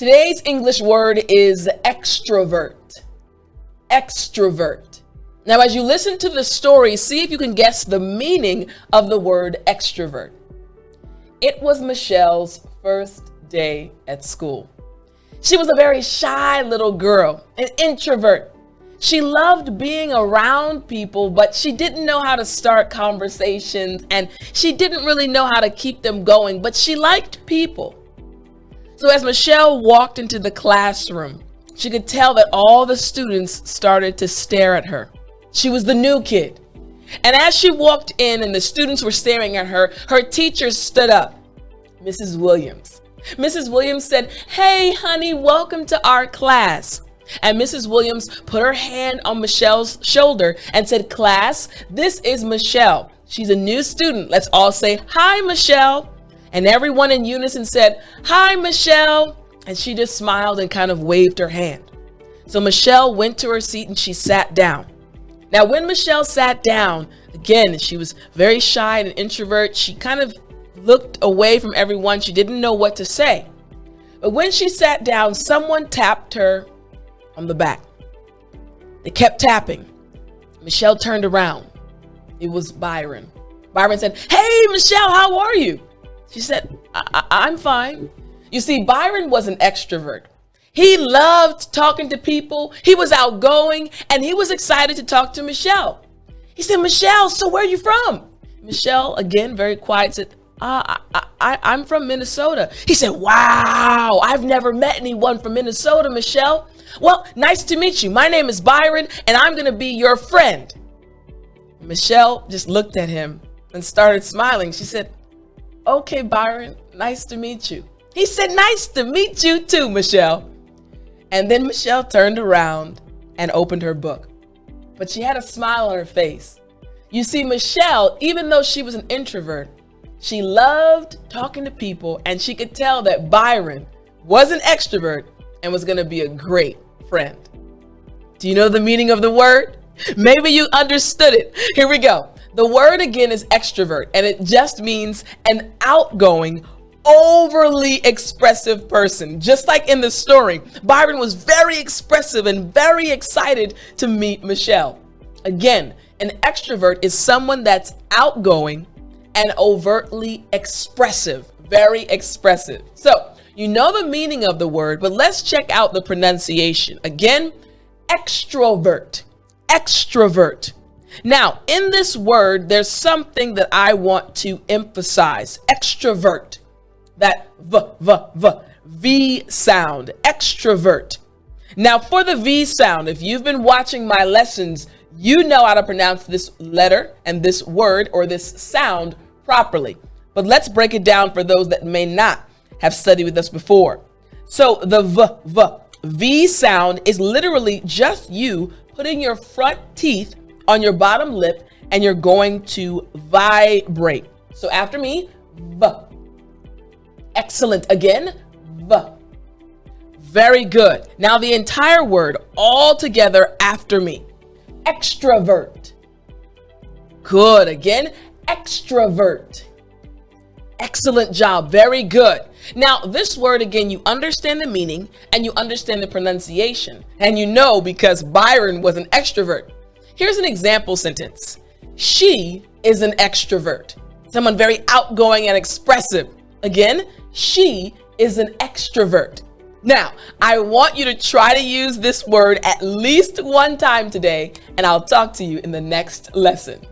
Today's English word is extrovert. Extrovert. Now, as you listen to the story, see if you can guess the meaning of the word extrovert. It was Michelle's first day at school. She was a very shy little girl, an introvert. She loved being around people, but she didn't know how to start conversations and she didn't really know how to keep them going, but she liked people. So as Michelle walked into the classroom, she could tell that all the students started to stare at her. She was the new kid. And as she walked in and the students were staring at her, her teacher stood up, Mrs. Williams. Mrs. Williams said, "Hey, honey, welcome to our class." And Mrs. Williams put her hand on Michelle's shoulder and said, "Class, this is Michelle. She's a new student. Let's all say, 'Hi, Michelle.'" And everyone in unison said, "Hi, Michelle." And she just smiled and kind of waved her hand. So Michelle went to her seat and she sat down. Now, when Michelle sat down, again, she was very shy and an introvert. She kind of looked away from everyone. She didn't know what to say. But when she sat down, someone tapped her on the back. They kept tapping. Michelle turned around. It was Byron. Byron said, "Hey, Michelle, how are you?" She said, I'm fine." You see, Byron was an extrovert. He loved talking to people. He was outgoing and he was excited to talk to Michelle. He said, "Michelle, so where are you from?" Michelle, again, very quiet, said, I'm from Minnesota." He said, "Wow, I've never met anyone from Minnesota, Michelle. Well, nice to meet you. My name is Byron and I'm going to be your friend." Michelle just looked at him and started smiling. She said, "Okay, Byron, nice to meet you." He said, "Nice to meet you too, Michelle." And then Michelle turned around and opened her book, but she had a smile on her face. You see, Michelle, even though she was an introvert, she loved talking to people and she could tell that Byron was an extrovert and was going to be a great friend. Do you know the meaning of the word? Maybe you understood it. Here we go. The word again is extrovert, and it just means an outgoing, overly expressive person. Just like in the story, Byron was very expressive and very excited to meet Michelle. Again, an extrovert is someone that's outgoing and overtly expressive, very expressive. So you know the meaning of the word, but let's check out the pronunciation. Again, extrovert, extrovert. Now, in this word, there's something that I want to emphasize. Extrovert, that V sound, extrovert. Now, for the V sound, if you've been watching my lessons, you know how to pronounce this letter and this word or this sound properly. But let's break it down for those that may not have studied with us before. So the V sound is literally just you putting your front teeth on your bottom lip and you're going to vibrate. So after me, V. Excellent. Again, V. Very good. Now the entire word all together after me. Extrovert. Good. Again, extrovert. Excellent job. Very good. Now, this word, again, you understand the meaning and you understand the pronunciation. And you know because Byron was an extrovert. Here's an example sentence. She is an extrovert. Someone very outgoing and expressive. Again, she is an extrovert. Now, I want you to try to use this word at least one time today, and I'll talk to you in the next lesson.